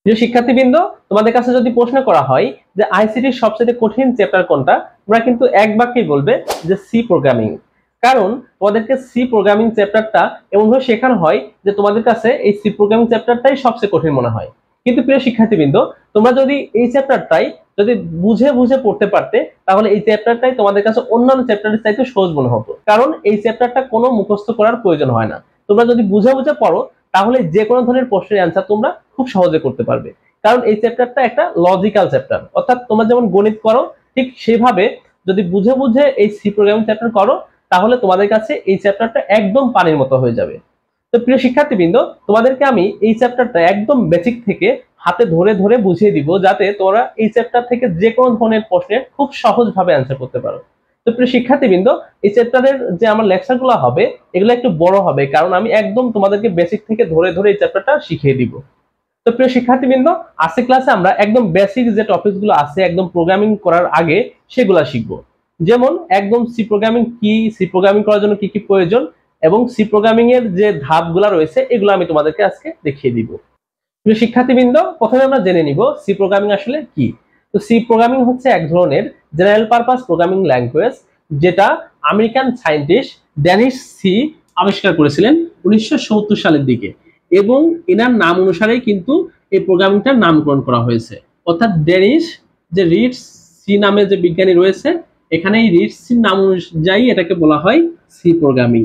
প্রিয় শিক্ষার্থীবৃন্দ, তোমাদের কাছে যদি প্রশ্ন করা হয় যে আইসিটির সবচেয়ে কঠিন চ্যাপ্টার কোনটা, তোমরা কিন্তু এক বাক্যেই বলবে যে সি প্রোগ্রামিং। কারণ তোমাদেরকে সি প্রোগ্রামিং চ্যাপ্টারটা এমনভাবে শেখানো হয় যে তোমাদের কাছে এই সি প্রোগ্রামিং চ্যাপ্টারটাই সবচেয়ে কঠিন মনে হয়। কিন্তু প্রিয় শিক্ষার্থীবৃন্দ, তোমরা যদি এই চ্যাপ্টারটাই যদি বুঝে বুঝে পড়তে পারতে, তাহলে এই চ্যাপ্টারটাই তোমাদের কাছে অন্যান্য চ্যাপ্টারের চাইতে সহজ মনে হতো। কারণ এই চ্যাপ্টারটা কোনো মুখস্থ করার প্রয়োজন হয় না। তোমরা যদি বুঝে বুঝে পড়ো, তাহলে যে কোনো ধরনের প্রশ্নের অ্যান্সার তোমরা খুব সহজে করতে পারবে। কারণ এই চ্যাপ্টারটা একটা লজিক্যাল চ্যাপ্টার, অর্থাৎ তোমরা যেমন গণিত করো ঠিক সেভাবে যদি বুঝে বুঝে এই সি প্রোগ্রামিং চ্যাপ্টার করো, তাহলে তোমাদের কাছে এই চ্যাপ্টারটা একদম পানির মতো হয়ে যাবে। তো প্রিয় শিক্ষার্থীবৃন্দ, তোমাদেরকে আমি এই চ্যাপ্টারটা একদম বেসিক থেকে হাতে ধরে ধরে বুঝিয়ে দিব, যাতে তোমরা এই চ্যাপ্টার থেকে যে কোনো ধরনের প্রশ্নের খুব সহজভাবে অ্যান্সার করতে পারো। তো প্রিয় শিক্ষার্থীবৃন্দ, এই চ্যাপ্টারের যে আমার লেকচারগুলো হবে এগুলো একটু বড় হবে, কারণ আমি একদম তোমাদেরকে বেসিক থেকে ধরে ধরে এই চ্যাপ্টারটা শিখিয়ে দিব। তো প্রিয় শিক্ষার্থীবৃন্দ, আজকে ক্লাসে আমরা একদম বেসিক যে টপিকগুলো আছে একদম প্রোগ্রামিং করার আগে সেগুলো শিখবো। যেমন একদম সি প্রোগ্রামিং কি, সি প্রোগ্রামিং করার জন্য কি কি প্রয়োজন, এবং সি প্রোগ্রামিং এর যে ধাপগুলো রয়েছে এগুলো আমি তোমাদেরকে আজকে দেখিয়ে দিব। প্রিয় শিক্ষার্থীবৃন্দ, প্রথমে আমরা জেনে নিব সি প্রোগ্রামিং আসলে কি। তো সি প্রোগ্রামিং হচ্ছে এক ধরনের জেনারেল পারপাস প্রোগ্রামিং ল্যাঙ্গুয়েজ, যেটা আমেরিকান সায়েন্টিস্ট ড্যানিশ সি আবিষ্কার করেছিলেন 1970 সালের দিকে, এবং এনার নাম অনুসারেই কিন্তু এই প্রোগ্রামিংটার নামকরণ করা হয়েছে। অর্থাৎ ড্যানিশ যে রিডস সি নামে যে বিজ্ঞানী রয়েছে, এখানে এই রিডস সির নাম অনুযায়ী এটাকে বলা হয় সি প্রোগ্রামিং।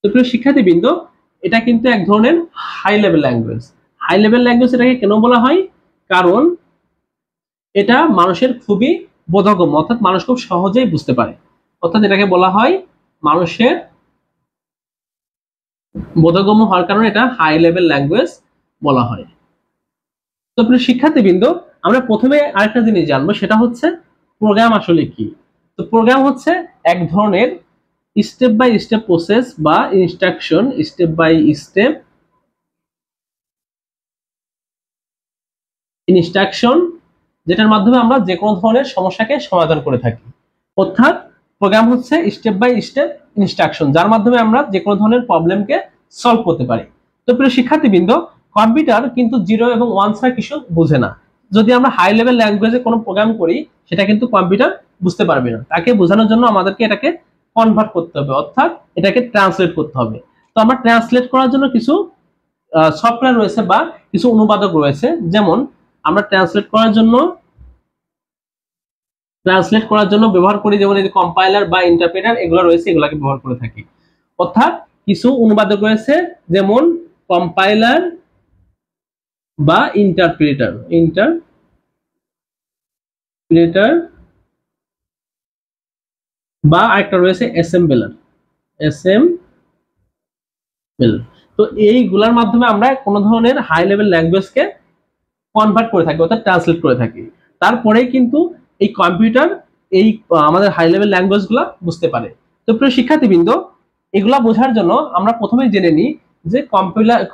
তো প্রিয় শিক্ষার্থীবৃন্দ, এটা কিন্তু এক ধরনের high level language. High level language এটাকে কেন বলা হয়? কারণ এটা মানুষের খুবই বোধগম্য, অর্থাৎ মানুষ খুব সহজেই বুঝতে পারে। অর্থাৎ এটাকে বলা হয় মানুষের বোধগম্য হওয়ার কারণে এটা হাই লেভেল ল্যাঙ্গুয়েজ বলা হয়। তো প্রিয় শিক্ষার্থীবৃন্দ, আমরা প্রথমে আরেকটা জিনিস জানবো, সেটা হচ্ছে প্রোগ্রাম আসলে কি। তো প্রোগ্রাম হচ্ছে এক ধরনের স্টেপ বাই স্টেপ প্রসেস বা instruction, step by step instruction, যেটার মাধ্যমে আমরা যে কোনো ধরনের সমস্যাকে সমাধান করে থাকি। অর্থাৎ প্রোগ্রাম হচ্ছে স্টেপ বাই স্টেপ ইনস্ট্রাকশন, যার মাধ্যমে আমরা যে কোনো ধরনের প্রবলেমকে সলভ করতে পারি। তো প্রিয় শিক্ষার্থীবৃন্দ, কম্পিউটার কিন্তু 0 এবং 1 ছাড়া কিছু বোঝে না। যদি আমরা হাই লেভেল ল্যাঙ্গুয়েজে কোনো প্রোগ্রাম করি, সেটা কিন্তু কম্পিউটার বুঝতে পারবে না। তাকে বোঝানোর জন্য আমাদেরকে এটাকে কনভার্ট করতে হবে, অর্থাৎ এটাকে ট্রান্সলেট করতে হবে। তো আমরা ট্রান্সলেট করার জন্য কিছু সফটওয়্যার রয়েছে বা কিছু অনুবাদক রয়েছে। যেমন আমরা ট্রান্সলেট করার জন্য ব্যবহার করি, যেমন এই যে কম্পাইলার বা ইন্টারপ্রেটার এগুলো রয়েছে, এগুলোকে ব্যবহার করে থাকি। অর্থাৎ কিছু অনুবাদক রয়েছে, যেমন কম্পাইলার বা ইন্টারপ্রেটার বা একটা রয়েছে অ্যাসেম্বলার। তো এইগুলোর মাধ্যমে আমরা কোনো ধরনের হাই লেভেল ল্যাঙ্গুয়েজকে কনভার্ট করে থাকি, অর্থাৎ ট্রান্সলেট করে থাকি। তারপরেই কিন্তু এই কম্পিউটার এই আমাদের হাই লেভেল ল্যাঙ্গুয়েজগুলো বুঝতে পারে। তো প্রিয় শিক্ষার্থীবৃন্দ, এগুলা বোঝার জন্য আমরা প্রথমে জেনে নিই যে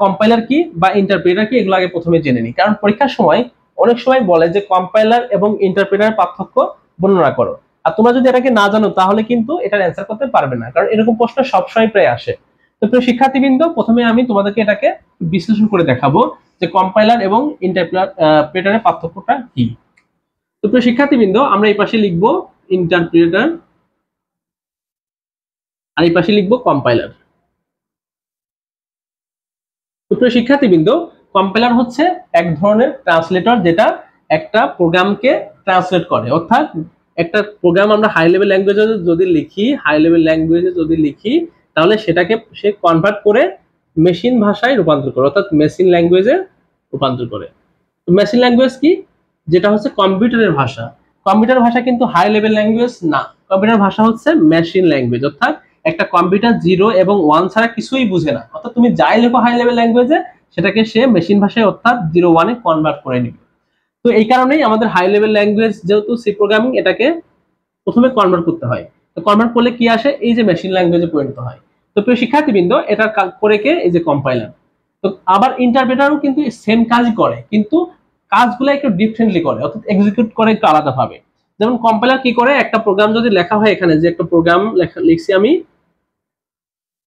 কম্পাইলার কি বা ইন্টারপ্রেটার কি, এগুলো আগে প্রথমে জেনে নিই। কারণ পরীক্ষার সময় অনেক সময় বলে যে কম্পাইলার এবং ইন্টারপ্রেটারের পার্থক্য বর্ণনা করো, আর তোমরা যদি এটাকে না জানো তাহলে কিন্তু এটার অ্যান্সার করতে পারবে না, কারণ এরকম প্রশ্ন সবসময় প্রায় আসে। তো প্রিয় শিক্ষার্থীবৃন্দ, প্রথমে আমি তোমাদেরকে এটাকে বিশ্লেষণ করে দেখাবো যে কম্পাইলার এবং ইন্টারপ্রেটারের পার্থক্যটা কি। তো প্রিয় শিক্ষার্থীবৃন্দ, আমরা এই পাশে লিখবো ইন্টারপ্রেটার আর এই পাশে লিখবো কম্পাইলার। তো প্রিয় শিক্ষার্থীবৃন্দ, কম্পাইলার হচ্ছে এক ধরনের ট্রান্সলেটর, যেটা একটা প্রোগ্রামকে ট্রান্সলেট করে। অর্থাৎ একটা প্রোগ্রাম আমরা হাই লেভেল ল্যাঙ্গুয়েজে যদি লিখি তাহলে সেটাকে সে কনভার্ট করে মেশিন ভাষায় রূপান্তর করে, অর্থাৎ মেশিন ল্যাঙ্গুয়েজে রূপান্তর করে। তো মেশিন ল্যাঙ্গুয়েজ কি? যেটা হচ্ছে কম্পিউটারের ভাষা। কম্পিউটার ভাষা কিন্তু হাই লেভেল ল্যাঙ্গুয়েজ না। কম্পিউটার ভাষা হচ্ছে মেশিন ল্যাঙ্গুয়েজ, অর্থাৎ একটা কম্পিউটার 0 এবং 1 ছাড়া কিছুই বুঝে না। অর্থাৎ তুমি যাই লেখো হাই লেভেল ল্যাঙ্গুয়েজে, সেটাকে সে মেশিন ভাষায় অর্থাৎ 0 1 এ কনভার্ট করে নেবে। তো এই কারণেই আমাদের হাই লেভেল ল্যাঙ্গুয়েজ যেহেতু সি প্রোগ্রামিং, এটাকে প্রথমে কনভার্ট করতে হয়। তো কনভার্ট করলে কি আসে? এই যে মেশিন ল্যাঙ্গুয়েজে পরিণত হয়। তো প্রিয় শিক্ষার্থীবৃন্দ, এটা করে কে? এই যে কম্পাইলার। তো আবার ইন্টারপ্রেটারও কিন্তু সেম কাজই করে, কিন্তু কাজগুলো একটু ডিফারেন্টলি করে, অর্থাৎ এক্সিকিউট করে একটু আলাদা ভাবে। যেমন কম্পাইলার কি করে? একটা প্রোগ্রাম যদি লেখা হয়, এখানে যে একটা প্রোগ্রাম লিখছি আমি,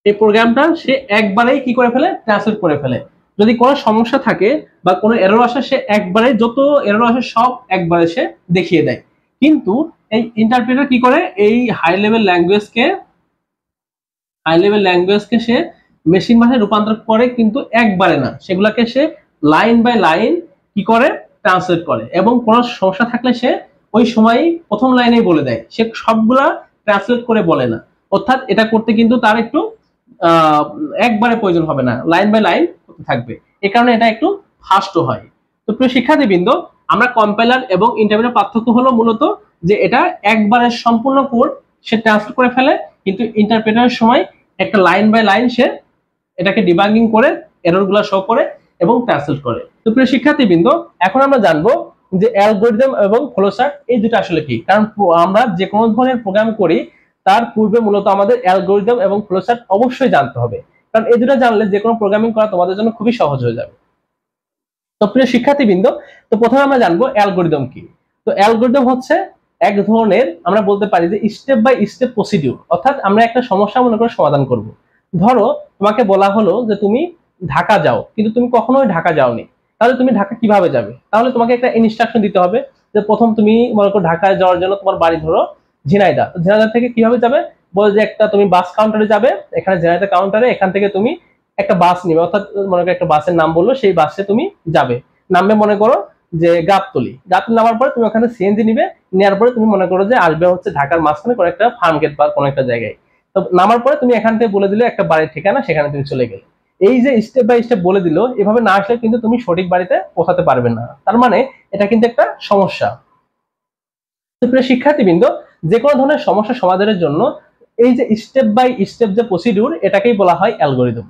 এই প্রোগ্রামটা সে একবারেই কি করে ফেলে? ট্রান্সলেট করে ফেলে। যদি কোনো সমস্যা থাকে বা কোনো এরর আসে, সে একবারে যত এরর আসে সব একবারে সে দেখিয়ে দেয়। কিন্তু এই ইন্টারপ্রেটার কি করে, এই হাই লেভেল ল্যাঙ্গুয়েজকে সে মেশিন ভাষায় রূপান্তর করে, কিন্তু একবারে না, সেগুলোকে সে লাইন বাই লাইন কি করে ট্রান্সলেট করে, এবং কোনো সমস্যা থাকলে সে ওই সময়ই প্রথম লাইনেই বলে দেয়, সে সবগুলা ট্রান্সলেট করে বলে না। অর্থাৎ এটা করতে কিন্তু তার একটু একবারে প্রয়োজন হবে না, লাইন বাই লাইন থাকবে, এই কারণে এটা একটু ফাস্টও হয়। তো প্রিয় শিক্ষার্থীবৃন্দ, আমরা কম্পাইলার এবং ইন্টারপ্রেটার পার্থক্য হলো মূলত যে এটা একবারে সম্পূর্ণ কোড সে ট্রান্সলেট করে ফেলে, কিন্তু ইন্টারপ্রেটারের সময় একটা লাইন বাই লাইন সে এটাকে ডিবাগিং করে এররগুলো শো করে এবং ট্রান্সলেট করে। তো প্রিয় শিক্ষার্থীবৃন্দ, এখন আমরা জানবো যে অ্যালগরিদম এবং ফ্লোচার্ট এই দুটো আসলে কি। কারণ আমরা যে কোনো ধরনের প্রোগ্রাম করি তার পূর্বে মূলত আমাদের অ্যালগরিদম এবং ফ্লোচার্ট অবশ্যই জানতে হবে, কারণ এই দুটো জানলে যে কোনো প্রোগ্রামিং করা তোমাদের জন্য খুবই সহজ হয়ে যাবে। তো প্রিয় শিক্ষার্থীবৃন্দ, তো প্রথমে আমরা জানবো অ্যালগরিদম কি। তো অ্যালগরিদম হচ্ছে এক ধরনের, আমরা বলতে পারি যে স্টেপ বাই স্টেপ প্রসিডিউর, অর্থাৎ আমরা একটা সমস্যা মনে করে সমাধান করব। ধরো তোমাকে বলা হলো যে তুমি ঢাকা যাও, কিন্তু তুমি কখনোই ঢাকা যাওনি, তাহলে তুমি ঢাকা কিভাবে যাবে? তাহলে তোমাকে একটা ইনস্ট্রাকশন দিতে হবে যে প্রথম তুমি মনে করো ঢাকায় যাওয়ার জন্য তোমার বাড়ি ধরো ঝিনাইদহ, তো ঝিনাইদহ থেকে কিভাবে যাবে, বলে যে একটা তুমি বাস কাউন্টারে যাবে, এখানে ঝিনাইদহ কাউন্টারে, এখান থেকে তুমি একটা বাস নিবে, অর্থাৎ মনে করো একটা বাসের নাম বললো, সেই বাসে তুমি যাবে, নামবে মনে করো যে গাবতলী নামার পরে তুমি ওখানে সিএনজি নিবে, নেওয়ার পরে তুমি মনে করো যে আসবে হচ্ছে ঢাকার মাঝখানে কোনো একটা ফার্ম গেট বা কোনো একটা জায়গায়। তো নামার পরে তুমি এখান থেকে বলে দিলে একটা বাড়ির ঠিকানা, সেখানে তুমি চলে গেলে। এই যে স্টেপ বাই স্টেপ বলে দিল, এভাবে না আসলে কিন্তু তুমি সঠিক বাড়িতে পৌঁছাতে পারবে না, তার মানে এটা কিন্তু একটা সমস্যা। তো প্রিয় শিক্ষার্থীবৃন্দ, যে কোনো ধরনের সমস্যা সমাধানের জন্য এই যে স্টেপ বাই স্টেপ যে প্রসিডিউর, এটাকেই বলা হয় অ্যালগরিদম।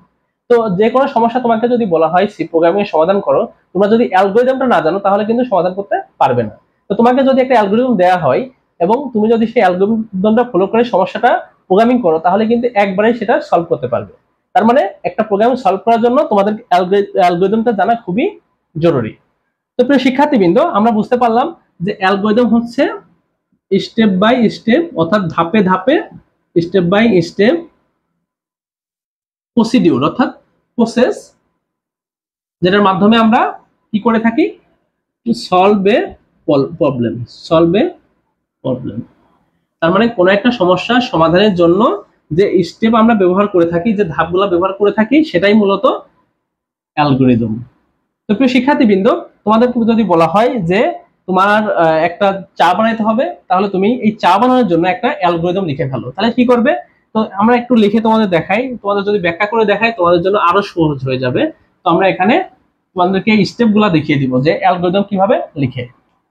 তো যে কোনো সমস্যা তোমাকে যদি বলা হয় সি প্রোগ্রামিং এর সমাধান করো, তোমরা যদি অ্যালগরিদমটা না জানো তাহলে কিন্তু সমাধান করতে পারবে না। তো তোমাকে যদি একটা অ্যালগরিদম দেওয়া হয় এবং তুমি যদি সেই অ্যালগরিদমটা ফলো করে সমস্যাটা প্রোগ্রামিং করো, তাহলে কিন্তু একবারেই সেটা সলভ করতে পারবে। তার মানে একটা প্রোগ্রাম সলভ করার জন্য তোমাদের অ্যালগরিদমটা জানা খুবই জরুরি। তো প্রিয় শিক্ষার্থীবৃন্দ, আমরা বুঝতে পারলাম যে অ্যালগরিদম হচ্ছে স্টেপ বাই স্টেপ, অর্থাৎ ধাপে ধাপে স্টেপ বাই স্টেপ প্রসিডিউর, অর্থাৎ প্রসেস, যেটার মাধ্যমে আমরা কি করে থাকি, টু সলভ এ প্রবলেম। তার মানে কোনো একটা সমস্যা সমাধানের জন্য যে স্টেপ আমরা ব্যবহার করে থাকি, যে ধাপগুলো ব্যবহার করে থাকি, সেটাই মূলত অ্যালগরিদম। তো প্রিয় শিক্ষার্থীবৃন্দ, তোমাদেরকে যদি বলা হয় যে তোমার একটা চা বানাইতে হবে, তাহলে তুমি এই চা বানানোর জন্য একটা অ্যালগরিদম লিখে ফেলো, তাহলে কি করবে? তো আমরা একটু লিখে তোমাদের দেখাই, তোমাদের যদি ব্যাখ্যা করে দেখাই তোমাদের জন্য আরো সহজ হয়ে যাবে। তো আমরা এখানে তোমাদেরকে স্টেপ গুলা দেখিয়ে দিব যে অ্যালগরিদম কিভাবে লিখে।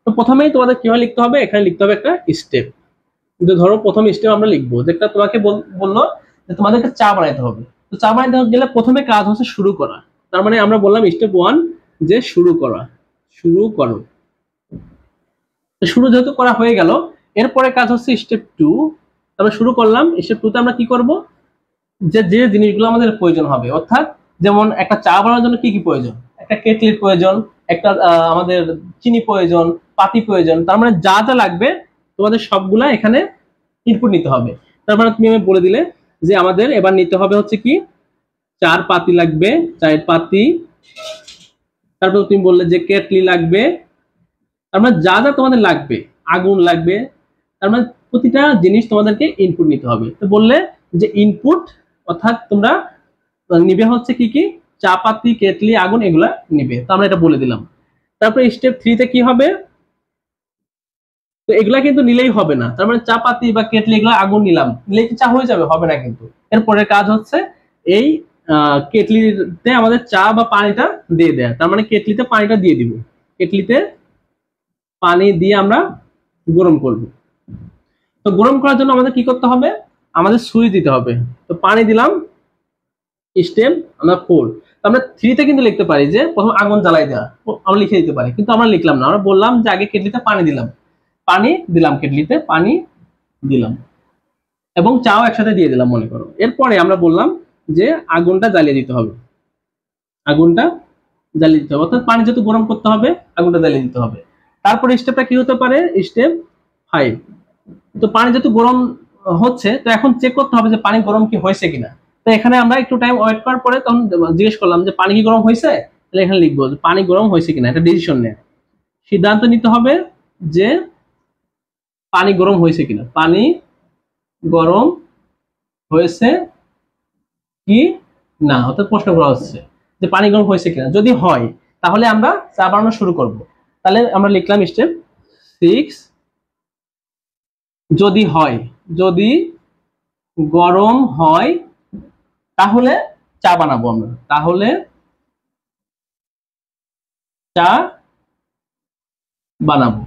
তো প্রথমেই তোমাদের কিভাবে লিখতে হবে, এখানে লিখতে হবে একটা স্টেপ। কিন্তু ধরো প্রথম স্টেপ আমরা লিখবো, যেটা তোমাকে বললো যে তোমাদেরকে চা বানাইতে হবে। তো চা বানাইতে গেলে প্রথমে কাজ হচ্ছে শুরু করা, তার মানে আমরা বললাম স্টেপ 1 যে শুরু করো। শুরু যেহেতু করা হয়ে গেল, এরপরে কাজ হচ্ছে স্টেপ 2। আমরা শুরু করলাম, স্টেপ 2 তে আমরা কি করব, যে যে জিনিসগুলো আমাদের প্রয়োজন হবে, অর্থাৎ যেমন একটা চা বানানোর জন্য কি কি প্রয়োজন, একটা কেটলির প্রয়োজন, একটা আমাদের চিনি প্রয়োজন, পাতি প্রয়োজন, তার মানে যা যা লাগবে তোমাদের সবগুলা এখানে ইনপুট নিতে হবে। তার মানে তুমি বলে দিলে যে আমাদের এবার নিতে হবে হচ্ছে কি 4 পাতি লাগবে, 4 পাতি, তারপর তুমি বললে যে কেটলি লাগবে, তার মানে যা যা তোমাদের লাগবে, আগুন লাগবে, তার মানে প্রতিটা জিনিস তোমাদেরকে ইনপুট নিতে হবে। তো বললে যে ইনপুট, অর্থাৎ তোমরা নিবে হচ্ছে কি কি, চা পাতি, কেটলি, আগুন, এগুলা নিবে। তো আমরা এটা বলে দিলাম। তারপরে স্টেপ 3 তে কি হবে, তো এগুলা কিন্তু নিলেই হবে না, তার মানে চা পাতি বা কেটলি, এগুলা আগুন নিলাম, নিলেই কি চা হয়ে যাবে? হবে না কিন্তু। এরপরে কাজ হচ্ছে এই কেটলিতে আমাদের চা বা পানিটা দিয়ে দেয়া, তার মানে কেটলিতে পানিটা দিয়ে দিব, কেটলিতে পানি দিয়ে আমরা গরম করব। তো গরম করার জন্য আমাদের কি করতে হবে, আমাদের সুইচ দিতে হবে। তো পানি দিলাম, স্টেপ আমরা 4। আমরা 3 তে কিন্তু লিখতে পারি যে প্রথম আগুন জ্বালাই দেওয়া, আমরা লিখে দিতে পারি, কিন্তু আমরা লিখলাম না, আমরা বললাম যে আগে কেটলিতে পানি দিলাম, কেটলিতে পানি দিলাম এবং চাও একসাথে দিয়ে দিলাম মনে করো। এরপরে আমরা বললাম যে আগুনটা জ্বালিয়ে দিতে হবে, অর্থাৎ পানি যেহেতু গরম করতে হবে, আগুনটা জ্বালিয়ে দিতে হবে। তারপরে স্টেপটা কি হতে পারে, স্টেপ 5। তো পানি যেহেতু গরম হচ্ছে, তো এখন চেক করতে হবে যে পানি গরম কি হয়েছে কিনা। তো এখানে আমরা একটু টাইম ওয়েট করার পরে তখন জিজ্ঞেস করলাম যে পানি কি গরম হয়েছে, তাহলে এখানে লিখবো যে পানি গরম হয়েছে কিনা, এটা ডিসিশন নেয়, সিদ্ধান্ত নিতে হবে যে পানি গরম হয়েছে কিনা, পানি গরম হয়েছে কি না, অর্থাৎ প্রশ্ন করা হচ্ছে যে পানি গরম হয়েছে কিনা। যদি হয় তাহলে আমরা চা বানানো শুরু করব। তাহলে আমরা লিখলাম স্টেপ 6, যদি হয়, যদি গরম হয় তাহলে চা বানাবো আমরা, তাহলে চা বানাবো।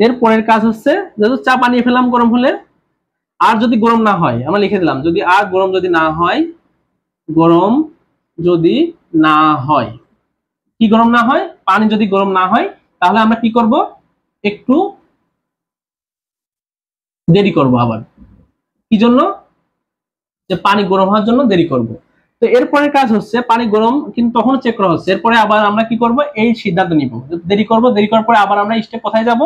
এরপরের কাজ হচ্ছে যেহেতু চা বানিয়ে ফেলাম গরম হলে, আর যদি গরম না হয় আমরা লিখে দিলাম যদি আর গরম যদি না হয়, গরম যদি না হয়, কি গরম না হয়, পানি যদি গরম না হয় তাহলে আমরা কি করব, একটু দেরি করব। আবার কি জন্য, যে পানি গরম হওয়ার জন্য দেরি করব। তো এরপরের কাজ হচ্ছে পানি গরম কিন্তু তখন চেক করা হচ্ছে, এরপরে আবার আমরা কি করব, এই সিদ্ধান্ত নিব দেরি করব। দেরি করার পরে আবার আমরা স্টেপ কোথায় যাব,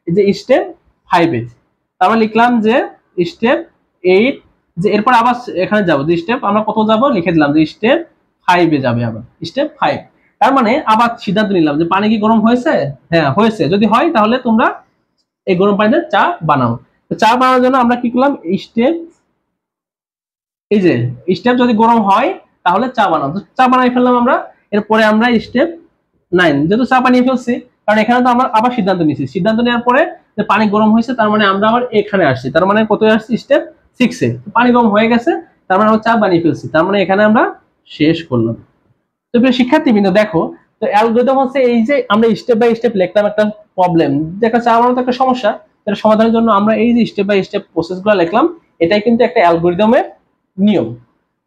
যে স্টেপ 5 এ। আমরা লিখলাম যে স্টেপ 8, যে এরপর আবার এখানে যাব, যে স্টেপ আমরা কত যাব লিখে দিলাম যে স্টেপ 5 এ যাবে, আবার স্টেপ 5। তার মানে আবার সিদ্ধান্ত নিলাম যে পানি কি গরম হয়েছে, হ্যাঁ হয়েছে, যদি হয় তাহলে তোমরা এই গরম পানিতে চা বানাও। তো চা বানানোর জন্য আমরা কি করলাম, স্টেপ, এই যে স্টেপ যদি গরম হয় তাহলে চা বানাও, তো চা বানাই ফেললাম আমরা। এরপরে আমরা স্টেপ 9, যেহেতু চা বানিয়ে ফেলছি, কারণ এখানে তো আমরা আবার সিদ্ধান্ত নিয়েছি, সিদ্ধান্ত নেওয়ার পরে যে পানি গরম হয়েছে তার মানে আমরা আবার এখানে আসছি, তার মানে কত আসছি, স্টেপ 6 এ। পানি গরম হয়ে গেছে তার মানে আমরা চা বানিয়ে ফেলছি, তার মানে এখানে আমরা শেষ করলাম। তো প্রিয় শিক্ষার্থীবৃন্দ দেখো, তো অ্যালগরিদম হচ্ছে এই যে আমরা স্টেপ বাই স্টেপ লিখলাম একটা প্রবলেম, যে একটা চা বানানো তো একটা সমস্যা, এটা সমাধানের জন্য আমরা এই যে স্টেপ বাই স্টেপ প্রসেসগুলো লিখলাম, এটাই কিন্তু একটা অ্যালগরিদমের নিয়ম।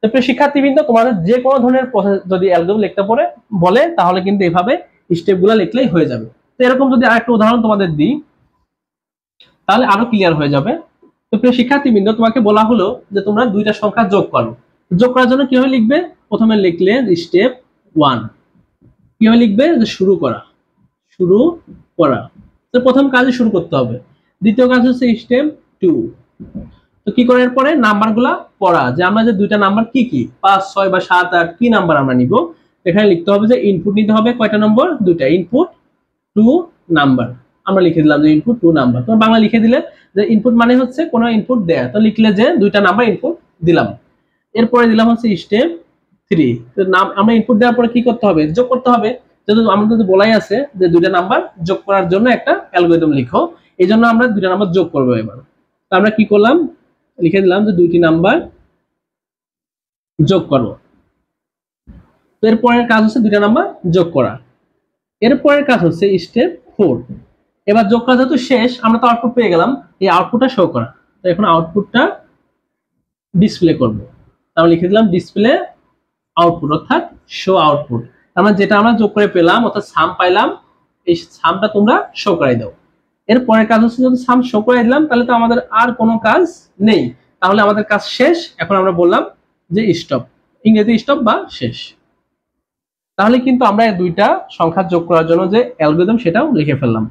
তো প্রিয় শিক্ষার্থীবৃন্দ তোমাদের যে কোনো ধরনের প্রসেস যদি অ্যালগরিদম লিখতে পড়ে বলে তাহলে কিন্তু এভাবে স্টেপগুলো লিখলেই হয়ে যাবে। তো এরকম যদি আরেকটা উদাহরণ তোমাদের দিই তাহলে আরো ক্লিয়ার হয়ে যাবে। তো প্রিয় শিক্ষার্থীবৃন্দ তোমাকে বলা হলো যে তোমরা দুইটা সংখ্যা যোগ করো, যোগ করার জন্য কিভাবে লিখবে, প্রথমে লিখলে স্টেপ 1, কিভাবে লিখবে, যে শুরু করা, শুরু করা। তো প্রথম কাজে শুরু করতে হবে। দ্বিতীয় কাজ হচ্ছে স্টেপ 2, তো কি করার পরে নাম্বারগুলা পড়া, যে আমরা যে দুইটা নাম্বার কি কি 5, 6 বা 7, 8 কি নাম্বার আমরা নিব, এখানে লিখতে হবে যে ইনপুট নিতে হবে কয়টা নম্বর, দুইটা, ইনপুট 2 নাম্বার। আমরা লিখে দিলাম যে ইনপুট 2 নাম্বার। তোমার বাংলা লিখে দিলে যে ইনপুট মানে হচ্ছে কোনো ইনপুট দেয়া, তো লিখলে যে দুইটা নাম্বার ইনপুট দিলাম। এরপরে দিলাম হচ্ছে স্টেপ 3, তো নাম আমরা ইনপুট দেওয়ার পরে কি করতে হবে, যোগ করতে হবে। যেহেতু আমাদের তো বলাই আছে যে দুইটা নাম্বার যোগ করার জন্য একটা অ্যালগরিদম লিখো, এই জন্য আমরা দুইটা নাম্বার যোগ করবো। এবার তো আমরা কি করলাম, লিখে দিলাম যে দুইটি নাম্বার যোগ করো। তো এরপরের কাজ হচ্ছে দুইটা নাম্বার যোগ করা। এরপরের কাজ হচ্ছে স্টেপ 4, এবার যোগ করা যেহেতু শেষ, আমরা তো আউটপুট পেয়ে গেলাম, এই আউটপুটটা শো করা। তো এখন আউটপুটটা ডিসপ্লে করব, আমরা লিখে দিলাম ডিসপ্লে আউটপুট, অর্থাৎ শো আউটপুট। আমরা যেটা আমরা যোগ করে পেলাম অর্থাৎ সাম পাইলাম, এই সামটা তোমরা শো করাই দাও। এরপরের কাজ হচ্ছে যদি সাম শো করে দিলাম তাহলে তো আমাদের আর কোনো কাজ নেই, তাহলে আমাদের কাজ শেষ। এখন আমরা বললাম যে স্টপ, ইংরেজি স্টপ বা শেষ। তাহলে কিন্তু আমরা দুইটা সংখ্যা যোগ করার জন্য যে অ্যালগরিদম সেটাও লিখে ফেললাম।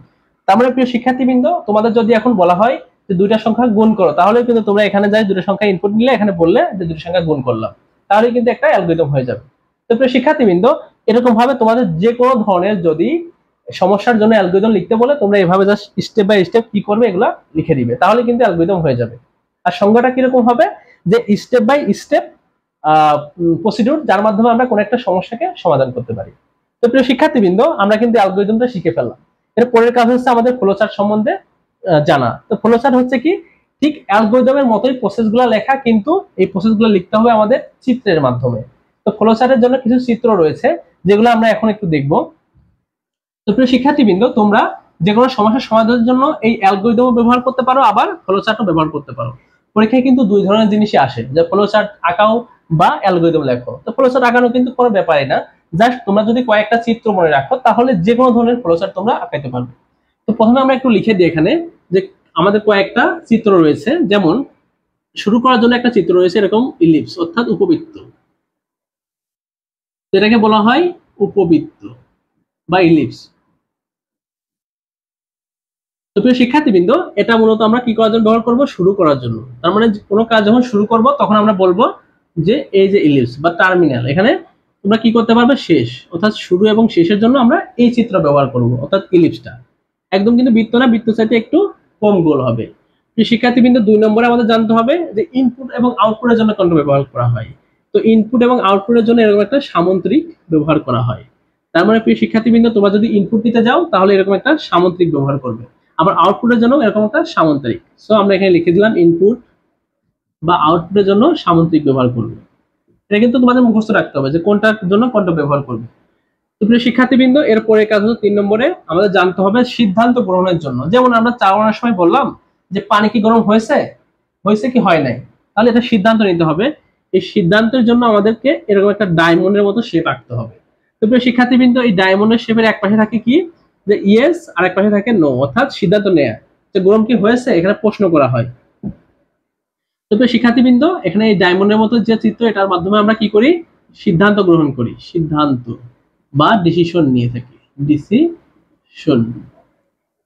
তারপরে প্রিয় শিক্ষার্থীবৃন্দ তোমাদের যদি এখন বলা হয় যে দুইটা সংখ্যা গুণ করো, তাহলে কিন্তু তোমরা এখানে যাই দুটো সংখ্যা ইনপুট নিলে এখানে বললে যে দুটো সংখ্যা গুণ করলাম, তাহলে কিন্তু একটা অ্যালগরিদম হয়ে যাবে। তো প্রিয় শিক্ষার্থীবৃন্দ এরকম ভাবে তোমাদের যে কোনো ধরনের যদি সমস্যার জন্য অ্যালগরিদম লিখতে বলে তোমরা এভাবে জাস্ট স্টেপ বাই স্টেপ কি করবে এগুলা লিখে দিবে, তাহলে কিন্তু অ্যালগরিদম হয়ে যাবে। আর সংজ্ঞাটা কিরকম হবে, যে স্টেপ বাই স্টেপ প্রসিডিউর, যার মাধ্যমে আমরা কোনো একটা সমস্যাকে সমাধান করতে পারি। তো প্রিয় শিক্ষার্থীবৃন্দ আমরা কিন্তু অ্যালগরিদমটা শিখে ফেললাম। এর পরের কাজ হচ্ছে আমাদের ফ্লোচার্ট সম্বন্ধে জানা। তো ফ্লোচার্ট হচ্ছে কি, ঠিক অ্যালগরিদমের মতোই প্রসেসগুলো লেখা, কিন্তু এই প্রসেসগুলো লিখতে হবে আমাদের চিত্রের মাধ্যমে। তো ফ্লোচার্টের জন্য কিছু চিত্র রয়েছে যেগুলো আমরা এখন একটু দেখব। তো প্রিয় শিক্ষার্থীবৃন্দ তোমরা যে কোনো সমস্যার সমাধানের জন্য এই অ্যালগরিদম ব্যবহার করতে পারো, আবার ফ্লোচার্টও ব্যবহার করতে পারো। পরীক্ষায় কিন্তু দুই ধরনের জিনিসই আসে, যে ফ্লোচার্ট আঁকাও বা অ্যালগরিদম লেখো। তো ফ্লোচার্ট আঁকানো কিন্তু কোনো ব্যাপারই না, জাস্ট তোমরা যদি কয়েকটা চিত্র মনে রাখো তাহলে যে কোনো ধরনের ফ্লোচার্ট তোমরা আঁকাইতে পারবে। তো প্রথমে আমরা একটু লিখে দিই এখানে যে আমাদের কয়েকটা চিত্র রয়েছে, যেমন শুরু করার জন্য একটা চিত্র রয়েছে এরকম ইলিপস অর্থাৎ উপবৃত্ত, এটাকে বলা হয় উপবৃত্ত বা ইলিপস। তো প্রিয় শিক্ষার্থীবৃন্দ এটা মূলত আমরা কি করার জন্য ব্যবহার করব, শুরু করার জন্য। তার মানে কোনো কাজ যখন শুরু করব তখন আমরা বলবো যে এই যে ইলিপস বা টার্মিনাল, এখানে তোমরা কি করতে পারবে, শেষ অর্থাৎ শুরু এবং শেষের জন্য আমরা এই চিত্র ব্যবহার করব, অর্থাৎ ইলিপসটা। একদম কিন্তু বৃত্ত না, বৃত্ত চাইতে একটু কম গোল হবে। শিক্ষার্থীবৃন্দ 2 নম্বরে আমাদের জানতে হবে যে ইনপুট এবং আউটপুটের জন্য কোনটা ব্যবহার করা হয়। তো ইনপুট এবং আউটপুটের জন্য এরকম একটা সামন্ত্রিক ব্যবহার করা হয়। তার মানে প্রিয় শিক্ষার্থীবৃন্দ, তোমরা যদি ইনপুট দিতে যাও তাহলে এরকম একটা সামন্ত্রিক ব্যবহার করবে, আবার আউটপুটের জন্য এরকম একটা সামন্ত্রিক। সো আমরা এখানে লিখে দিলাম ইনপুট বা আউটপুটের জন্য সামন্ত্রিক ব্যবহার করবে। এটা কিন্তু তোমাদের মুখস্থ রাখতে হবে যে কোনটার জন্য কোনটা ব্যবহার করবে। তো প্রিয় শিক্ষার্থীবৃন্দ, এরপরে কাজ হচ্ছে 3 নম্বরে আমাদের জানতে হবে সিদ্ধান্ত গ্রহণের জন্য। যেমন আমরা চা বানানোর সময় বললাম যে পানি কি গরম হয়েছে, হয়েছে কি হয় নাই, তাহলে এটা সিদ্ধান্ত নিতে হবে। এই সিদ্ধান্তের জন্য আমাদেরকে এরকম একটা ডায়মন্ডের মতো শেপ আঁকতে হবে। তো প্রিয় শিক্ষার্থীবৃন্দ, এই ডায়মন্ডের শেপের এক পাশে থাকে কি, যে ইয়েস, আর এক পাশে থাকে নো, অর্থাৎ সিদ্ধান্ত নেয়া যে গরম কি হয়েছে, এখানে প্রশ্ন করা হয়। তো প্রিয় শিক্ষার্থীবৃন্দ, এখানে এই ডায়মন্ডের মতো যে চিত্র, এটার মাধ্যমে আমরা কি করি, সিদ্ধান্ত গ্রহণ করি, সিদ্ধান্ত বা ডিসিশন নিয়ে থাকি, ডিসিশন।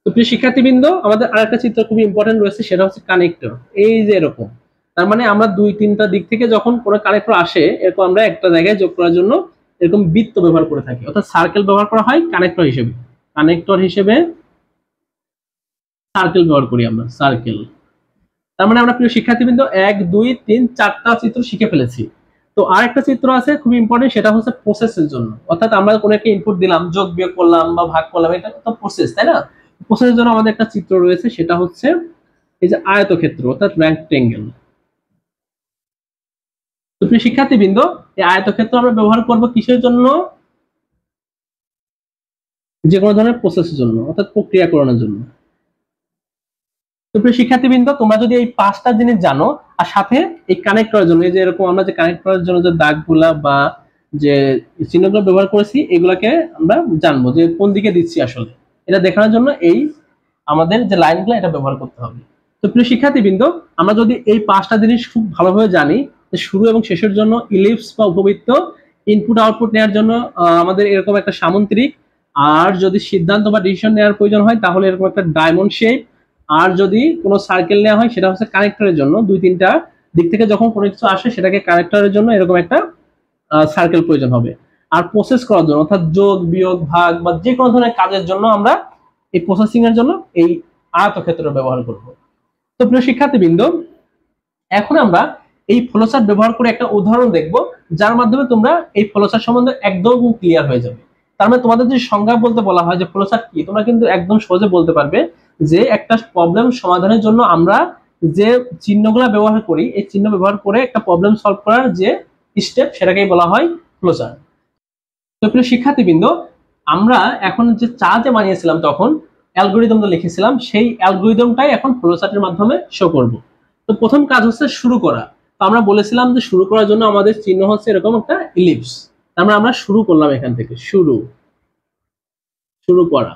তো প্রিয় শিক্ষার্থীবৃন্দ, আমাদের আরেকটা চিত্র খুবই ইম্পর্টেন্ট রয়েছে, সেটা হচ্ছে কানেক্টর। এই যে এরকম, তার মানে আমরা 2-3টা দিক থেকে যখন কোনো কানেক্টর আসে, এরকম আমরা একটা জায়গায় যোগ করার জন্য এরকম বৃত্ত ব্যবহার করে থাকি, অর্থাৎ সার্কেল ব্যবহার করা হয় কানেক্টর হিসেবে। কানেক্টর হিসেবে সার্কেল ব্যবহার করি আমরা, সার্কেল। তার মানে আমরা প্রিয় শিক্ষার্থীবৃন্দ 1, 2, 3, 4টা চিত্র শিখে ফেলেছি। তো আরেকটা চিত্র আছে খুবই ইম্পর্টেন্ট, সেটা হচ্ছে প্রসেসের জন্য। অর্থাৎ আমরা কোনো একটা ইনপুট দিলাম, যোগ বিয়োগ করলাম বা ভাগ করলাম, এটা তো প্রসেস, তাই না? প্রসেসের জন্য আমাদের একটা চিত্র রয়েছে, সেটা হচ্ছে এই যে আয়তক্ষেত্র, অর্থাৎ রেক্টেঙ্গেল। তো প্রিয় শিক্ষার্থীবৃন্দ, এই আয়তক্ষেত্র আমরা ব্যবহার করব কিসের জন্য, যে কোনো ধরনের প্রসেসের জন্য, অর্থাৎ প্রক্রিয়াকরণের জন্য। তো প্রিয় শিক্ষার্থীবৃন্দ, তোমরা যদি এই 5টা জিনিস জানো, আর সাথে এই কানেক্ট করার জন্য, এই যে এরকম আমরা যে কানেক্ট করার জন্য যে দাগগুলা বা যে চিহ্নগুলো ব্যবহার করেছি, এগুলাকে আমরা জানবো যে কোন দিকে দিচ্ছি আসলে, এটা দেখানোর জন্য এই আমাদের যে লাইনগুলো, এটা ব্যবহার করতে হবে। তো প্রিয় শিক্ষার্থীবৃন্দ, আমরা যদি এই 5টা জিনিস খুব ভালোভাবে জানি, যে শুরু এবং শেষের জন্য ইলিপস বা উপবৃত্ত, ইনপুট আউটপুট নেওয়ার জন্য আমাদের এরকম একটা সামন্ত্রিক, আর যদি সিদ্ধান্ত বা ডিসিশন নেওয়ার প্রয়োজন হয় তাহলে এরকম একটা ডায়মন্ড শেপ, আর যদি কোনো সার্কেল নেওয়া হয় সেটা হচ্ছে কানেক্টরের জন্য, 2-3টা দিক থেকে যখন কোনো কিছু আসে সেটাকে কানেক্টরের জন্য এরকম একটা সার্কেল প্রয়োজন হবে। আর প্রসেস করার জন্য, অর্থাৎ যোগ বিয়োগ ভাগ বা যে কোনো ধরনের কাজের জন্য আমরা এই প্রসেসিং এর জন্য এই আয়তক্ষেত্র ব্যবহার করব। তো প্রিয় শিক্ষার্থীবৃন্দ, এখন আমরা এই ফ্লোচার্ট ব্যবহার করে একটা উদাহরণ দেখব, যার মাধ্যমে তোমরা এই ফ্লোচার্ট সম্বন্ধে একদম ক্লিয়ার হয়ে যাবে। তার মানে তোমাদের যদি সংজ্ঞা বলতে বলা হয় যে ফ্লোচার্ট কি, তোমরা কিন্তু একদম সহজে বলতে পারবে যে একটা প্রবলেম সমাধানের জন্য আমরা যে চিহ্নগুলো ব্যবহার করি, এই চিহ্ন ব্যবহার করে একটা প্রবলেম সলভ করার যে স্টেপ, সেটাকেই বলা হয় ফ্লোচার্ট। তো প্রিয় শিক্ষার্থীবৃন্দ, আমরা এখন যে চার্টে বানিয়েছিলাম তখন অ্যালগরিদমটা লিখেছিলাম, সেই অ্যালগরিদমটাই এখন ফ্লোচার্টের মাধ্যমে শো করব। তো প্রথম কাজ হচ্ছে শুরু করা। তো আমরা বলেছিলাম যে শুরু করার জন্য আমাদের চিহ্ন হচ্ছে এরকম একটা ইলিপস। তার মানে আমরা শুরু করলাম এখান থেকে, শুরু করা।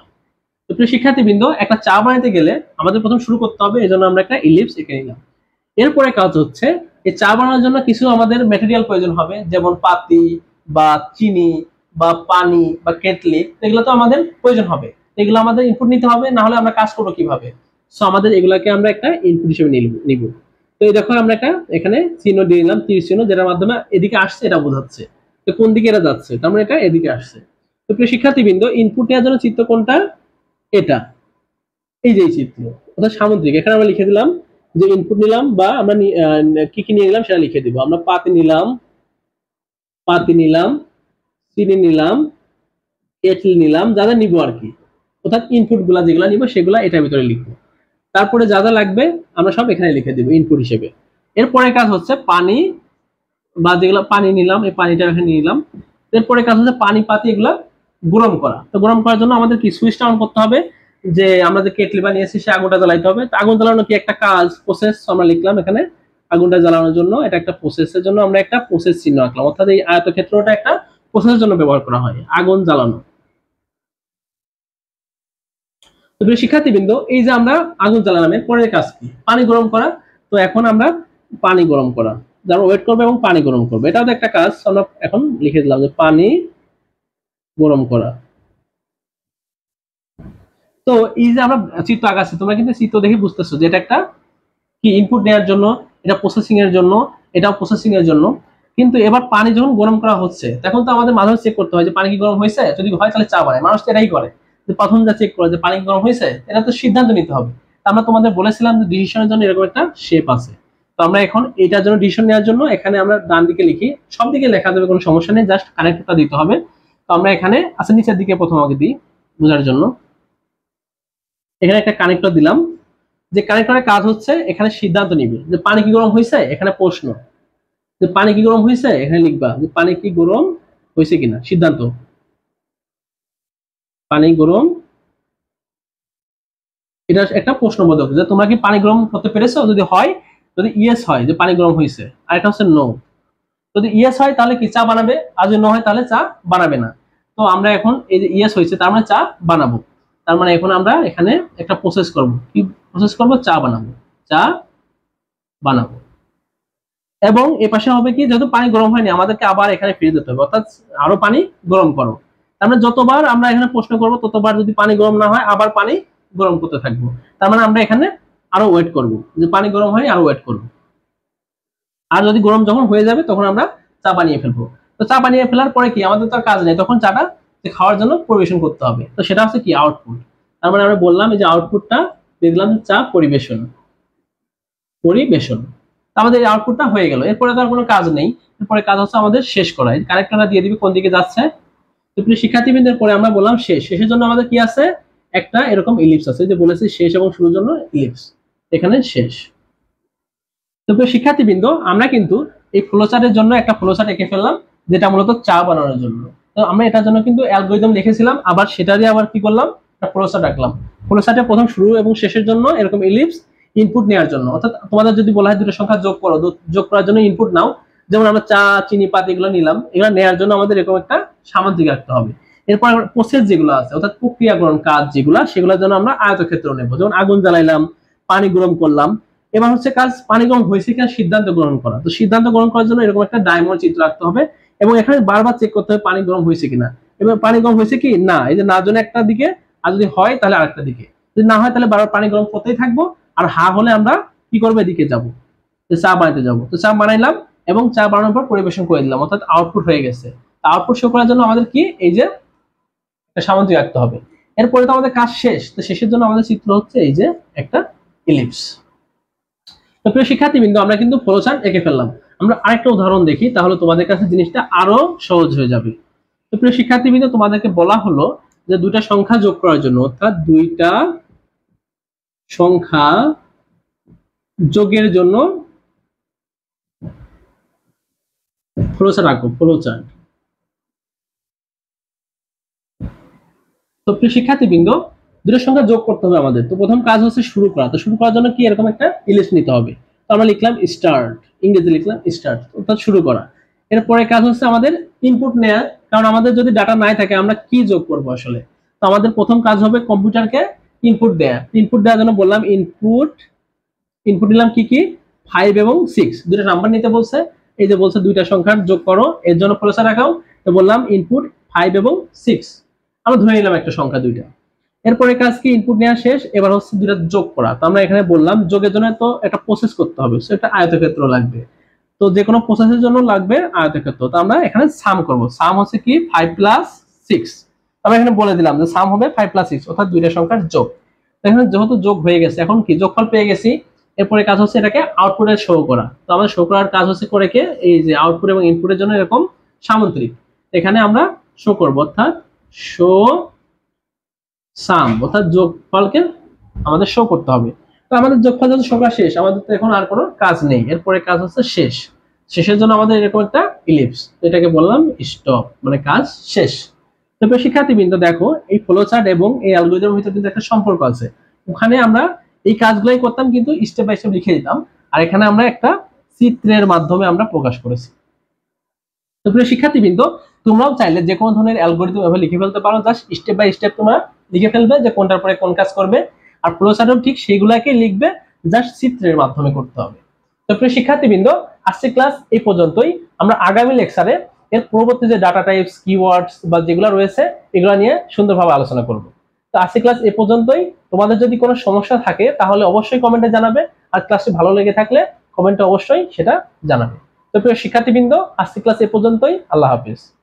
তো প্রিয় শিক্ষার্থীবৃন্দ, একটা চা বানাতে গেলে আমাদের প্রথম শুরু করতে হবে, এই জন্য আমরা একটা ইলিপস এঁকে নিলাম। এরপরে কাজ হচ্ছে এই চা বানানোর জন্য কিছু আমাদের ম্যাটেরিয়াল প্রয়োজন হবে, যেমন পাতি বা চিনি বা পানি বা কেটলি, এগুলো তো আমাদের প্রয়োজন হবে। এগুলো আমাদের ইনপুট নিতে হবে, না হলে আমরা কাজ করবো কিভাবে? সো আমাদের এগুলাকে আমরা একটা ইনপুট হিসেবে নিব। তো এই দেখো আমরা একটা এখানে চিহ্ন দিয়ে নিলাম, তীর চিহ্ন, যেটার মাধ্যমে এদিকে আসছে এটা বোঝাচ্ছে তো কোন দিকে এটা যাচ্ছে, তার মানে এটা এদিকে আসছে। তো প্রিয় শিক্ষার্থীবৃন্দ, ইনপুট নেওয়ার জন্য চিত্র কোনটা, এটা, এই যে চিত্র, অর্থাৎ সামুদ্রিক। এখানে আমরা লিখে দিলাম যে ইনপুট নিলাম বা আমরা কি কি নিয়ে নিলাম সেটা লিখে দিব। আমরা পাতি নিলাম, চিনি নিলাম, কেটলি নিলাম, যা যা নিবো আর কি, অর্থাৎ ইনপুট গুলা যেগুলা নিবো সেগুলা এটার ভিতরে লিখবো। তারপরে যা যা লাগবে আমরা সব এখানে লিখে দিব ইনপুট হিসেবে। এরপরে কাজ হচ্ছে পানি বা যেগুলো পানি নিলাম, এই পানিটা এখানে নিলাম। এরপরে কাজ হচ্ছে পানি পাতি এগুলা গরম করা। তো গরম করার জন্য আমাদের কি সুইচটা অন করতে হবে, যে আমরা যে কেটলি বানিয়েছি সে আগুনটা জ্বালাইতে হবে। তো আগুন জ্বালানো কি একটা কাজ, প্রসেস, আমরা লিখলাম এখানে আগুনটা জ্বালানোর জন্য, এটা একটা প্রসেসের জন্য আমরা একটা প্রসেস চিহ্ন আঁকলাম, অর্থাৎ এই আয়তক্ষেত্রটা একটা প্রসেসের জন্য ব্যবহার করা হয়, আগুন জ্বালানো। তো প্রিয় শিক্ষার্থীবৃন্দ, এই যে আমরা আগুন জ্বালালাম, এর পরের কাজ কি, পানি গরম করা। তো এখন আমরা পানি গরম করা, যারা ওয়েট করবে এবং পানি গরম করবে, এটাও তো একটা কাজ। আমরা এখন লিখে দিলাম যে পানি গরম করা। তো এই যে আমরা চিত্র আঁকাচ্ছি, তোমরা কিন্তু চিত্র দেখে বুঝতেছো যে এটা একটা কি ইনপুট নেওয়ার জন্য, এটা প্রসেসিং এর জন্য, এটাও প্রসেসিং এর জন্য। কিন্তু এবার পানি যখন গরম করা হচ্ছে তখন তো আমাদের মাঝে চেক করতে হয় যে পানি কি গরম হয়েছে, যদি হয় তাহলে চা বানায়, মানুষ তো এটাই করে যে প্রথম যা চেক করে যে পানি গরম হয়েছে, এটা তো সিদ্ধান্ত নিতে হবে। আমরা তোমাদের বলেছিলাম যে ডিসিশনের জন্য এরকম একটা শেপ আছে। তো আমরা এখন এটার জন্য ডিসিশন নেওয়ার জন্য এখানে আমরা ডান দিকে লিখি, সব দিকে লেখা যাবে, কোনো সমস্যা নেই, জাস্ট কানেক্টরটা দিতে হবে। তো আমরা এখানে আচ্ছা নিচের দিকে প্রথম আগে দিই বোঝার জন্য, এখানে একটা কানেক্টর দিলাম। যে কানেক্টরের কাজ হচ্ছে এখানে সিদ্ধান্ত নিবে যে পানি কি গরম হয়েছে, এখানে প্রশ্ন যে পানি কি গরম হয়েছে, এখানে লিখবা যে পানি কি গরম হয়েছে কিনা, সিদ্ধান্ত পানি গরম, এটা একটা প্রশ্নবোধক যে তোমরা কি পানি গরম করতে পেরেছো, যদি হয়, যদি ইয়েস হয় যে পানি গরম হয়েছে, আর এটা হচ্ছে নো। যদি ইয়েস হয় তাহলে কি চা বানাবে, আর যদি নো হয় তাহলে চা বানাবে না। তো আমরা এখন এই যে ইয়েস হয়েছে তার মানে চা বানাবো, তার মানে এখন আমরা এখানে একটা প্রসেস করব, কি প্রসেস করব, চা বানাবো, চা বানাবো। এবং এই পাশে হবে কি, যেহেতু পানি গরম হয়নি আমাদেরকে আবার এখানে ফিরে যেতে হবে, অর্থাৎ আরো পানি গরম করো। তার মানে যতবার আমরা এখানে প্রশ্ন করব ততবার যদি পানি গরম না হয় আবার পানি গরম করতে থাকবো। তার মানে আমরা এখানে আরো ওয়েট করব, যে পানি গরম হয়নি আরো ওয়েট করব, আর যদি গরম যখন হয়ে যাবে তখন আমরা চা বানিয়ে ফেলবো। তো চা বানিয়ে ফেলার পরে কি আমাদের তো আর কাজ নেই, তখন চাটা খাওয়ার জন্য পরিবেশন করতে হবে। তো সেটা হচ্ছে কি আউটপুট। তার মানে আমরা বললাম এই যে আউটপুটটা দিয়ে দিলাম চা পরিবেশন, পরিবেশন। আমাদের এই আউটপুটটা হয়ে গেল, এরপরে তো আর কোনো কাজ নেই, এরপরে কাজ হচ্ছে আমাদের শেষ করা। কানেক্টরটা দিয়ে দিবি কোন দিকে যাচ্ছে। তো প্রিয় শিক্ষার্থীবৃন্দের পরে আমরা বললাম শেষ, শেষের জন্য আমাদের কি আছে, একটা এরকম ইলিপস আছে, যে বলেছি শেষ এবং শুরুর জন্য ইলিপস, এখানে শেষ। তো প্রিয় শিক্ষার্থীবৃন্দ আমরা কিন্তু এই ফ্লোচার্টের জন্য একটা ফ্লোচার্ট এঁকে ফেললাম, যেটা মূলত চা বানানোর জন্য। তো আমরা এটার জন্য কিন্তু অ্যালগরিদম লিখেছিলাম, আবার সেটা দিয়ে আবার কি করলাম, একটা ফ্লোচার্ট রাখলাম। ফ্লোচার্টের প্রথম শুরু এবং শেষের জন্য এরকম ইলিপস ইনপুট নেওয়ার জন্য, অর্থাৎ তোমাদের যদি বলা হয় দুটো সংখ্যা যোগ করো, যোগ করার জন্য ইনপুট নাও, যেমন আমরা চা চিনি পাত এগুলো নিলাম, এগুলো নেওয়ার জন্য আমাদের এরকম একটা সামান্তরিক রাখতে হবে। এরপর প্রসেস যেগুলো আছে অর্থাৎ প্রক্রিয়াকরণ কাজ যেগুলো, সেগুলোর জন্য আমরা আয়তক্ষেত্র নেব, যেমন আগুন জ্বালাইলাম, পানি গরম করলাম। এবার হচ্ছে কাজ পানি গরম হয়েছে কিনা সিদ্ধান্ত গ্রহণ করা। তো সিদ্ধান্ত গ্রহণ করার জন্য এরকম একটা ডায়মন্ড চিত্র রাখতে হবে, এবং এখানে বারবার চেক করতে হবে পানি গরম হয়েছে কিনা। এবার পানি গরম হয়েছে কি না, এই যে না জন্য একটা দিকে, আর যদি হয় তাহলে আরেকটা দিকে, যদি না হয় তাহলে বারবার পানি গরম করতেই থাকবো, আর হা হলে আমরা কি করবো, এদিকে যাবো, চা বানাতে যাবো। তো চা বানাইলাম এবং চা বানানোর পর পরিবেশন করে দিলাম, অর্থাৎ আউটপুট হয়ে গেছে। আউটপুট শো করার জন্য আমাদের কি এই যে একটা সামান্তরিক রাখতে হবে। এরপরে তো আমাদের কাজ শেষ, তো শেষের জন্য আমাদের চিত্র হচ্ছে এই যে একটা ইলিপস। তো প্রিয় শিক্ষার্থীবৃন্দ আমরা কিন্তু ফ্লোচার্ট এঁকে ফেললাম। আমরা আরেকটা উদাহরণ দেখি, তাহলে তোমাদের কাছে জিনিসটা আরো সহজ হয়ে যাবে। তো প্রিয় শিক্ষার্থীবৃন্দ তোমাদেরকে বলা হলো যে দুইটা সংখ্যা যোগ করার জন্য, অর্থাৎ দুইটা সংখ্যা যোগের জন্য ফ্লোচার্ট আঁকো, ফ্লোচার্ট। তো প্রিয় শিক্ষার্থীবৃন্দ দুটো সংখ্যা যোগ করতে হবে আমাদের, তো প্রথম কাজ হচ্ছে শুরু করা। তো শুরু করার জন্য কি এরকম একটা ইলিপস নিতে হবে। তো আমরা লিখলাম স্টার্ট, ইংরেজি লিখলাম স্টার্ট, অর্থাৎ শুরু করা। এরপরে কাজ হচ্ছে আমাদের ইনপুট নেওয়া, কারণ আমাদের যদি ডাটা নাই থাকে আমরা কি যোগ করব আসলে। তো আমাদের প্রথম কাজ হবে কম্পিউটারকে ইনপুট দেয়া। ইনপুট দেওয়ার জন্য বললাম ইনপুট, ইনপুট নিলাম কি কি 5 এবং 6, দুটো নাম্বার নিতে বলছে, এই যে বলছে দুইটা সংখ্যার যোগ করো, এর জন্য ফ্লোচার্ট রাখাও। তো বললাম ইনপুট 5 এবং 6, আমরা ধরে নিলাম একটা সংখ্যা দুইটা। এরপরে কাজ কি ইনপুট নেওয়া শেষ, এবার হচ্ছে দুইটা যোগ করা। তো আমরা এখানে বললাম যোগের জন্য তো একটা প্রসেস করতে হবে, সো একটা আয়তক্ষেত্র লাগবে। তো যে কোনো প্রসেসের জন্য লাগবে আয়তক্ষেত্র। তো আমরা এখানে সাম করব, সাম হচ্ছে কি 5 প্লাস 6। আমরা এখানে বলে দিলাম যে সাম হবে 5 প্লাস 6, অর্থাৎ দুইটা সংখ্যার যোগ। এখানে যেহেতু যোগ হয়ে গেছে, এখন কি যোগফল পেয়ে গেছি, এরপরে কাজ হচ্ছে এটাকে আউটপুটে শো করা। তো আমাদের শো করার কাজ হচ্ছে করে কে এই যে আউটপুট এবং ইনপুটের জন্য এরকম সামান্তরিক, এখানে আমরা শো করব, অর্থাৎ শো সাম, অর্থাৎ যোগফলকে আমাদের শো করতে হবে। তো আমাদের যোগফল যখন শো করা শেষ, আমাদের তো এখন আর কোনো কাজ নেই, এরপরে কাজ হচ্ছে শেষ। শেষের জন্য আমাদের এরকম একটা ইলিপস, এটাকে বললাম স্টপ, মানে কাজ শেষ। তো শিক্ষার্থীবৃন্দ দেখো এই ফ্লোচার্ট এবং এই অ্যালগরিদমের ভিতরে কিন্তু একটা সম্পর্ক আছে। ওখানে আমরা এই কাজগুলোই করতাম কিন্তু স্টেপ বাই স্টেপ লিখে দিতাম, আর এখানে আমরা একটা চিত্রের মাধ্যমে আমরা প্রকাশ করেছি। তো প্রিয় শিক্ষার্থীবৃন্দ তোমরাও চাইলে যে কোনো ধরনের অ্যালগরিদম এভাবে লিখে ফেলতে পারো, জাস্ট স্টেপ বাই স্টেপ তোমরা লিখে ফেলবে যে কোনটার পরে কোন কাজ করবে, আর ফ্লোচার্টও ঠিক সেইগুলাকে লিখবে, জাস্ট চিত্রের মাধ্যমে করতে হবে। তো প্রিয় শিক্ষার্থীবৃন্দ আজকের ক্লাস এই পর্যন্তই। আমরা আগামী লেকচারে এর পরবর্তী যে ডাটা টাইপস, কিওয়ার্ডস বা যেগুলো রয়েছে এগুলো নিয়ে সুন্দরভাবে আলোচনা করব। তো আজকের ক্লাস এই পর্যন্তই। তোমাদের যদি কোনো সমস্যা থাকে তাহলে অবশ্যই কমেন্টে জানাবে, আর ক্লাসটি ভালো লেগে থাকলে কমেন্টে অবশ্যই সেটা জানাবে। তো প্রিয় শিক্ষার্থীবৃন্দ, আজকের ক্লাস এ পর্যন্তই। আল্লাহ হাফেজ।